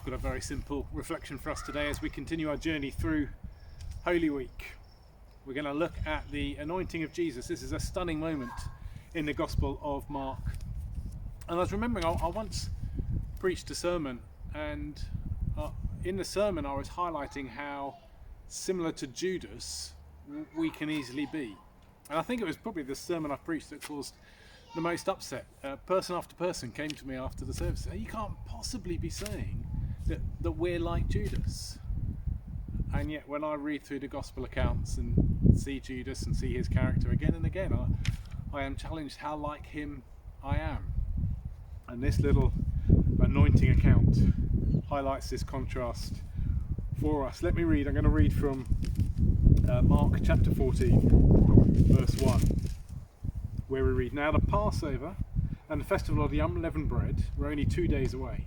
got a very simple reflection for us today as we continue our journey through Holy Week. We're going to look at the anointing of Jesus. This is a stunning moment in the Gospel of Mark. And I was remembering, I once preached a sermon, and in the sermon I was highlighting how similar to Judas we can easily be. And I think it was probably the sermon I preached that caused the most upset. Person after person came to me after the service. You can't possibly be saying that we're like Judas. And yet when I read through the gospel accounts and see Judas and see his character again and again, I am challenged how like him I am. And this little anointing account highlights this contrast for us. Let me read. I'm going to read from Mark chapter 14, verse 1, where we read, "Now the Passover and the festival of the unleavened bread were only 2 days away,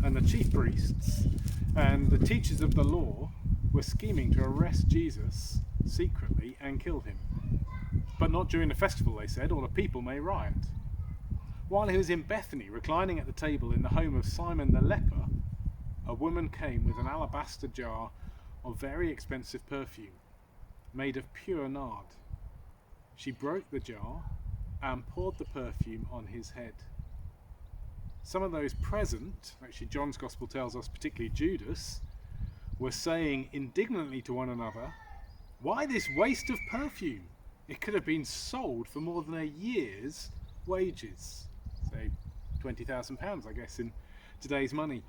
and the chief priests and the teachers of the law were scheming to arrest Jesus secretly and kill him. But not during the festival, they said, or the people may riot. While he was in Bethany, reclining at the table in the home of Simon the leper, a woman came with an alabaster jar of very expensive perfume, made of pure nard. She broke the jar and poured the perfume on his head. Some of those present," actually John's Gospel tells us particularly Judas, "were saying indignantly to one another, 'Why this waste of perfume? It could have been sold for more than a year's wages,'" say £20,000 I guess in today's money,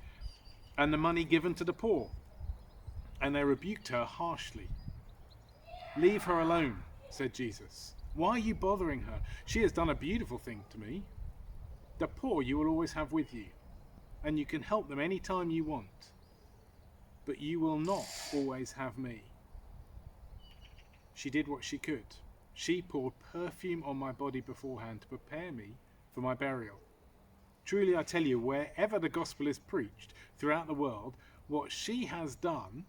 "and the money given to the poor." And they rebuked her harshly. "Leave her alone," said Jesus. "Why are you bothering her? She has done a beautiful thing to me. The poor you will always have with you, and you can help them any time you want. But you will not always have me. She did what she could. She poured perfume on my body beforehand to prepare me for my burial. Truly I tell you, wherever the gospel is preached throughout the world, what she has done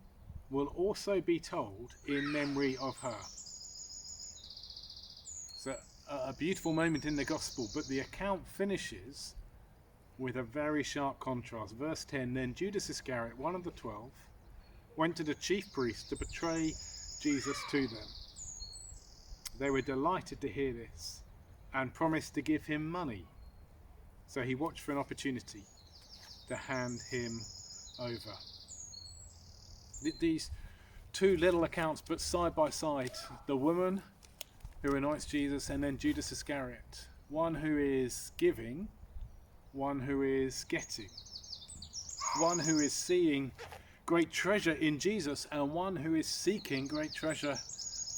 will also be told in memory of her." So a beautiful moment in the gospel, but the account finishes with a very sharp contrast. Verse 10, "Then Judas Iscariot, one of the 12, went to the chief priests to betray Jesus to them. They were delighted to hear this and promised to give him money. So he watched for an opportunity to hand him over." These two little accounts, but side by side, the woman who anoints Jesus and then Judas Iscariot, one who is giving, one who is getting, one who is seeing great treasure in Jesus and one who is seeking great treasure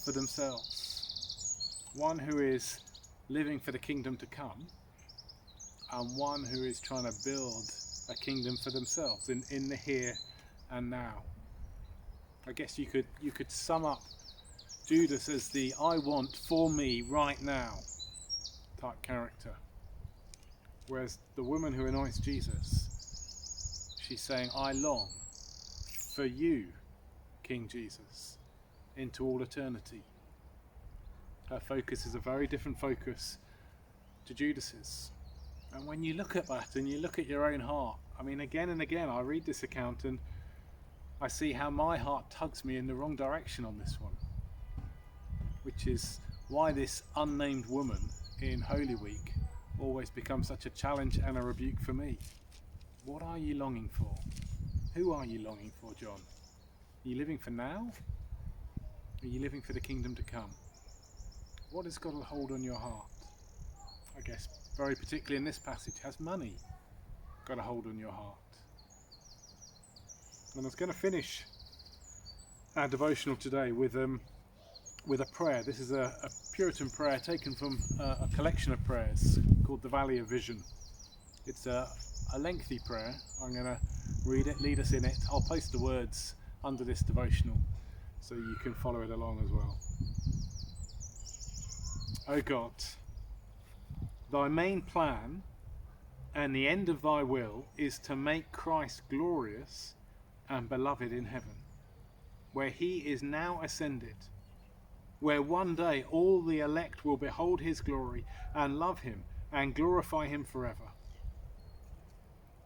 for themselves, one who is living for the kingdom to come and one who is trying to build a kingdom for themselves in the here and now. I guess you could sum up Judas as the "I want for me right now" type character, whereas the woman who anoints Jesus, she's saying, "I long for you, King Jesus, into all eternity." Her focus is a very different focus to Judas's. And when you look at that and you look at your own heart, I mean, again and again I read this account and I see how my heart tugs me in the wrong direction on this one, which is why this unnamed woman in Holy Week always becomes such a challenge and a rebuke for me. What are you longing for? Who are you longing for, John? Are you living for now? Are you living for the kingdom to come? What has got a hold on your heart? I guess very particularly in this passage, has money got a hold on your heart? And I was going to finish our devotional today with a prayer. This is a Puritan prayer taken from a collection of prayers called the Valley of Vision. It's a lengthy prayer. I'm going to read it, lead us in it. I'll post the words under this devotional so you can follow it along as well. O God, thy main plan and the end of thy will is to make Christ glorious and beloved in heaven, where he is now ascended, where one day all the elect will behold his glory and love him and glorify him forever.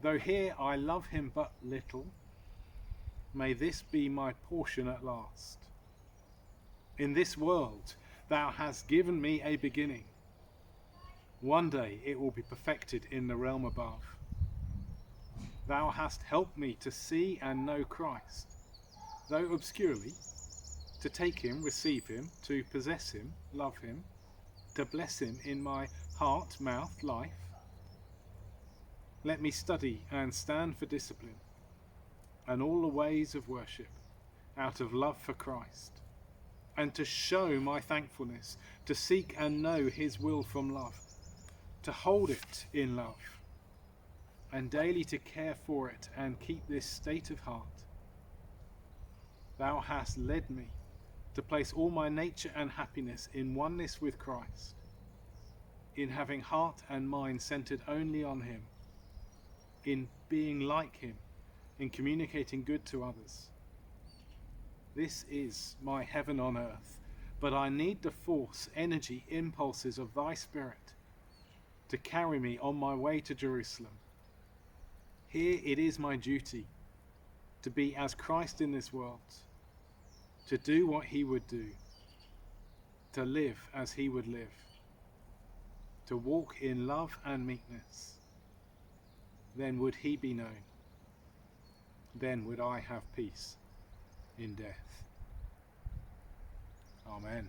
Though here I love him but little, may this be my portion at last. In this world thou hast given me a beginning. One day it will be perfected in the realm above. Thou hast helped me to see and know Christ, though obscurely, to take him, receive him, to possess him, love him, to bless him in my heart, mouth, life. Let me study and stand for discipline and all the ways of worship out of love for Christ, and to show my thankfulness, to seek and know his will from love, to hold it in love, and daily to care for it and keep this state of heart. Thou hast led me to place all my nature and happiness in oneness with Christ, in having heart and mind centered only on him, in being like him, in communicating good to others. This is my heaven on earth, but I need the force, energy, impulses of thy Spirit to carry me on my way to Jerusalem. Here it is my duty to be as Christ in this world, to do what he would do, to live as he would live, to walk in love and meekness. Then would he be known. Then would I have peace in death. Amen.